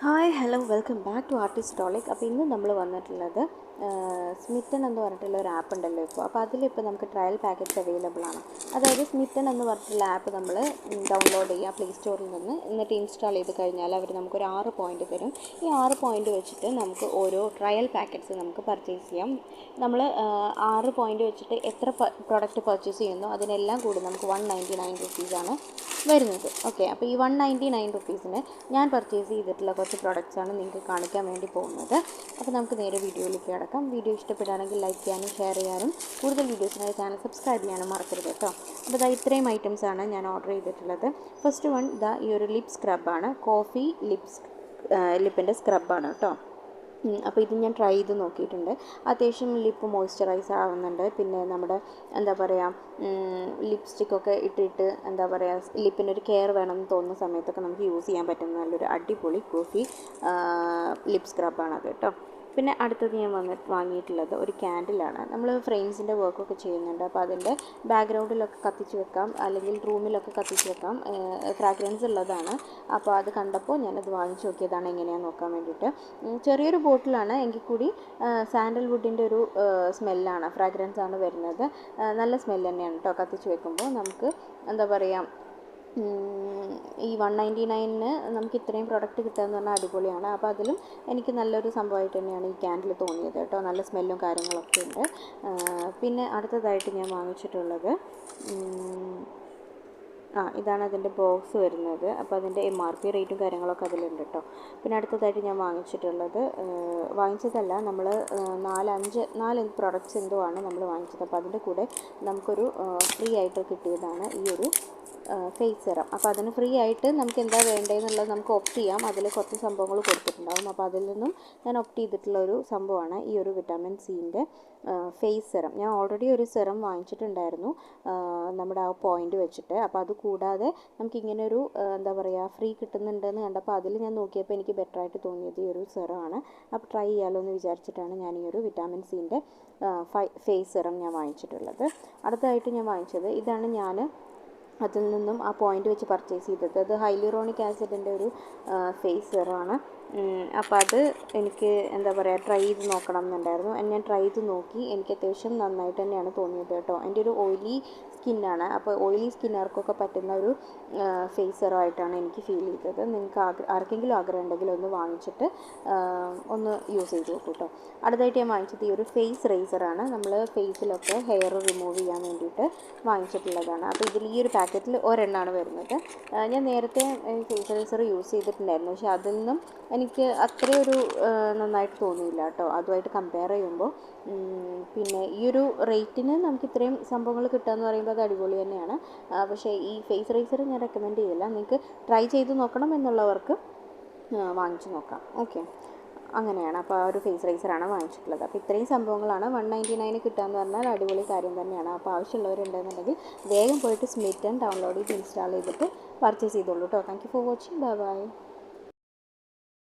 Hi hello welcome back to ആർട്ടിസ്റ്റോളിക്. അപ്പോൾ ഇന്ന് നമ്മൾ വന്നിട്ടുള്ളത് സ്മിറ്റൺ എന്ന് പറഞ്ഞിട്ടുള്ള ഒരു ആപ്പ് ഉണ്ടല്ലോ ഇപ്പോൾ. അപ്പോൾ അതിലിപ്പോൾ നമുക്ക് ട്രയൽ പാക്കറ്റ്സ് അവൈലബിൾ ആണ്. അതായത് സ്മിറ്റൺ എന്ന് പറഞ്ഞിട്ടുള്ള ആപ്പ് നമ്മൾ ഡൗൺലോഡ് ചെയ്യുക പ്ലേ സ്റ്റോറിൽ നിന്ന്. എന്നിട്ട് ഇൻസ്റ്റാൾ ചെയ്ത് കഴിഞ്ഞാൽ അവർ നമുക്കൊരു 6 പോയിൻ്റ് തരും. ഈ 6 പോയിൻ്റ് വെച്ചിട്ട് നമുക്ക് ഓരോ ട്രയൽ പാക്കറ്റ്സ് നമുക്ക് പർച്ചേസ് ചെയ്യാം. നമ്മൾ 6 പോയിൻ്റ് വെച്ചിട്ട് എത്ര പ്രൊഡക്റ്റ് പർച്ചേസ് ചെയ്യുന്നോ അതിനെല്ലാം കൂടി നമുക്ക് 199 റുപ്പീസാണ് വരുന്നത്. ഓക്കെ, അപ്പോൾ ഈ 199 റുപ്പീസിന് ഞാൻ പർച്ചേസ് ചെയ്തിട്ടുള്ള കുറച്ച് പ്രൊഡക്റ്റ്സാണ് നിങ്ങൾക്ക് കാണിക്കാൻ വേണ്ടി പോകുന്നത്. അപ്പോൾ നമുക്ക് നേരെ വീഡിയോയിലേക്ക് കിടക്കാം. വീഡിയോ ഇഷ്ടപ്പെടുകയാണെങ്കിൽ ലൈക്ക് ചെയ്യാനും ഷെയർ ചെയ്യാനും കൂടുതൽ വീഡിയോസിനായി ചാനൽ സബ്സ്ക്രൈബ് ചെയ്യാനും മറക്കരുത് കേട്ടോ. അപ്പോൾ ഇതാ ഇത്രയും ഐറ്റംസാണ് ഞാൻ ഓർഡർ ചെയ്തിട്ടുള്ളത്. ഫസ്റ്റ് വൺ ഇതാ ഈ ഒരു ലിപ് സ്ക്രബാണ്, കോഫി ലിപ്പിൻ്റെ സ്ക്രബാണ് കേട്ടോ. അപ്പോൾ ഇത് ഞാൻ ട്രൈ ചെയ്ത് നോക്കിയിട്ടുണ്ട്. അത്യാവശ്യം ലിപ്പ് മോയ്സ്ചറൈസ് ആവുന്നുണ്ട്. പിന്നെ നമ്മുടെ എന്താ പറയുക, ലിപ്സ്റ്റിക്കൊക്കെ ഇട്ടിട്ട് എന്താ പറയുക, ലിപ്പിനൊരു കെയർ വേണമെന്ന് തോന്നുന്ന സമയത്തൊക്കെ നമുക്ക് യൂസ് ചെയ്യാൻ പറ്റുന്ന നല്ലൊരു അടിപൊളി കോഫി ലിപ് സ്ക്രബാണത് കേട്ടോ. പിന്നെ അടുത്തത് ഞാൻ വാങ്ങിയിട്ടുള്ളത് ഒരു ക്യാൻഡിലാണ്. നമ്മൾ ഫ്രെയിംസിൻ്റെ വർക്കൊക്കെ ചെയ്യുന്നുണ്ട്. അപ്പോൾ അതിൻ്റെ ബാക്ക്ഗ്രൗണ്ടിലൊക്കെ കത്തിച്ച് വെക്കാം, അല്ലെങ്കിൽ റൂമിലൊക്കെ കത്തിച്ച് വെക്കാം. ഫ്രാഗ്രൻസ് ഉള്ളതാണ്. അപ്പോൾ അത് കണ്ടപ്പോൾ ഞാനത് വാങ്ങിച്ച് നോക്കിയതാണ് എങ്ങനെയാണെന്ന് നോക്കാൻ വേണ്ടിയിട്ട്. ചെറിയൊരു ബോട്ടിലാണ്, എങ്കിൽ കൂടി സാൻഡൽവുഡിൻ്റെ ഒരു സ്മെല്ലാണ്, ഫ്രാഗ്രൻസ് ആണ് വരുന്നത്. നല്ല സ്മെല്ല് തന്നെയാണ് കേട്ടോ. കത്തിച്ച് വെക്കുമ്പോൾ നമുക്ക് എന്താ പറയുക, ഈ 199-ന് നമുക്ക് ഇത്രയും പ്രൊഡക്റ്റ് കിട്ടുകയെന്ന് പറഞ്ഞാൽ അടിപൊളിയാണ്. അപ്പോൾ അതിലും എനിക്ക് നല്ലൊരു സംഭവമായിട്ട് തന്നെയാണ് ഈ ക്യാൻഡിൽ തോന്നിയത് കേട്ടോ. നല്ല സ്മെല്ലും കാര്യങ്ങളൊക്കെ ഉണ്ട്. പിന്നെ അടുത്തതായിട്ട് ഞാൻ വാങ്ങിച്ചിട്ടുള്ളത് ഇതാണ് അതിൻ്റെ ബോക്സ് വരുന്നത്. അപ്പോൾ അതിൻ്റെ MRP റേറ്റും കാര്യങ്ങളൊക്കെ അതിലുണ്ട് കേട്ടോ. പിന്നെ അടുത്തതായിട്ട് ഞാൻ വാങ്ങിച്ചതല്ല, നമ്മൾ 4 പ്രൊഡക്ട്സ് എന്തോ ആണ് നമ്മൾ വാങ്ങിച്ചത്. അപ്പോൾ അതിൻ്റെ കൂടെ നമുക്കൊരു ഫ്രീ ആയിട്ട് കിട്ടിയതാണ് ഈ ഒരു ഫേസ് സിറം. അപ്പോൾ അതിന് ഫ്രീ ആയിട്ട് നമുക്ക് എന്താ വേണ്ടതെന്നുള്ളത് നമുക്ക് ഓപ്റ്റ് ചെയ്യാം. അതിൽ കുറച്ച് സംഭവങ്ങൾ കൊടുത്തിട്ടുണ്ടാകും. അപ്പോൾ അതിൽ നിന്നും ഞാൻ ഓപ്റ്റ് ചെയ്തിട്ടുള്ള ഒരു സംഭവമാണ് ഈ ഒരു വിറ്റാമിൻ സിൻ്റെ ഫേസ് സിറം. ഞാൻ ഓൾറെഡി ഒരു സിറം വാങ്ങിച്ചിട്ടുണ്ടായിരുന്നു നമ്മുടെ ആ പോയിൻ്റ് വെച്ചിട്ട്. അപ്പോൾ അത് കൂടാതെ നമുക്കിങ്ങനെ ഒരു എന്താ പറയുക, ഫ്രീ കിട്ടുന്നുണ്ടെന്ന് കണ്ടപ്പോൾ അതിൽ ഞാൻ നോക്കിയപ്പോൾ എനിക്ക് ബെറ്ററായിട്ട് തോന്നിയത് ഈ ഒരു സിറമാണ്. അപ്പോൾ ട്രൈ ചെയ്യാമല്ലോ എന്ന് വിചാരിച്ചിട്ടാണ് ഞാൻ ഈ ഒരു വിറ്റാമിൻ സിൻ്റെ ഫേസ് സിറം ഞാൻ വാങ്ങിച്ചിട്ടുള്ളത്. അടുത്തതായിട്ട് ഞാൻ വാങ്ങിച്ചത് ഇതാണ്. ഞാൻ അതിൽ നിന്നും ആ പോയിൻ്റ് വെച്ച് പർച്ചേസ് ചെയ്തത് അത് ഹൈലൂറോണിക് ആസിഡിൻ്റെ ഒരു ഫേസ് സിറമാണ്. അപ്പോൾ അത് എനിക്ക് എന്താ പറയുക, ട്രൈ ചെയ്ത് നോക്കണം എന്നുണ്ടായിരുന്നു. ഞാൻ ട്രൈ ചെയ്ത് നോക്കി. എനിക്ക് അത്യാവശ്യം നന്നായിട്ട് തന്നെയാണ് തോന്നിയത് കേട്ടോ. എൻ്റെ ഒരു ഓയിലി സ്കിന്നാണ്. അപ്പോൾ ഓയിലി സ്കിന്നുകാർക്കൊക്കെ പറ്റുന്ന ഒരു ഫേസ് സിറമായിട്ടാണ് എനിക്ക് ഫീൽ ചെയ്തത്. നിങ്ങൾക്ക് ആർക്കെങ്കിലും ആഗ്രഹം ഉണ്ടെങ്കിൽ ഒന്ന് വാങ്ങിച്ചിട്ട് ഒന്ന് യൂസ് ചെയ്ത് നോക്കൂ കേട്ടോ. അടുത്തായിട്ട് ഞാൻ വാങ്ങിച്ചത് ഈ ഒരു ഫേസ് റേസറാണ്. നമ്മൾ ഫേസിലൊക്കെ ഹെയർ റിമൂവ് ചെയ്യാൻ വേണ്ടിയിട്ട് വാങ്ങിച്ചിട്ടുള്ളതാണ്. അപ്പോൾ ഇതിൽ ഈ ഒരു പാക്കറ്റിൽ ഒരെണ്ണമാണ് വരുന്നത്. ഞാൻ നേരത്തെ ഫേസ് റേസർ യൂസ് ചെയ്തിട്ടുണ്ടായിരുന്നു, പക്ഷേ അതിൽ നിന്നും എനിക്ക് അത്രയൊരു നന്നായിട്ട് തോന്നിയില്ല കേട്ടോ, അതുമായിട്ട് കമ്പയർ ചെയ്യുമ്പോൾ. പിന്നെ ഈ ഒരു റേറ്റിന് നമുക്ക് ഇത്രയും സംഭവങ്ങൾ കിട്ടുക എന്ന് പറയുമ്പോൾ അത് അടിപൊളി തന്നെയാണ്. പക്ഷേ ഈ ഫേസ് റേസർ ഞാൻ റെക്കമെൻഡ് ചെയ്യില്ല. നിങ്ങൾക്ക് ട്രൈ ചെയ്ത് നോക്കണം എന്നുള്ളവർക്ക് വാങ്ങിച്ച് നോക്കാം. ഓക്കെ, അങ്ങനെയാണ്. അപ്പോൾ ആ ഒരു ഫേസ് റേസറാണ് വാങ്ങിച്ചിട്ടുള്ളത്. അപ്പോൾ ഇത്രയും സംഭവങ്ങളാണ് 199 കിട്ടുക എന്ന് പറഞ്ഞാൽ അടിപൊളി കാര്യം തന്നെയാണ്. അപ്പോൾ ആവശ്യമുള്ളവരുണ്ടെന്നുണ്ടെങ്കിൽ വേഗം പോയിട്ട് സ്മിറ്റൺ ഡൗൺലോഡ് ചെയ്ത് ഇൻസ്റ്റാൾ ചെയ്തിട്ട് പർച്ചേസ് ചെയ്തോളൂ കേട്ടോ. Thank you for watching. Bye bye.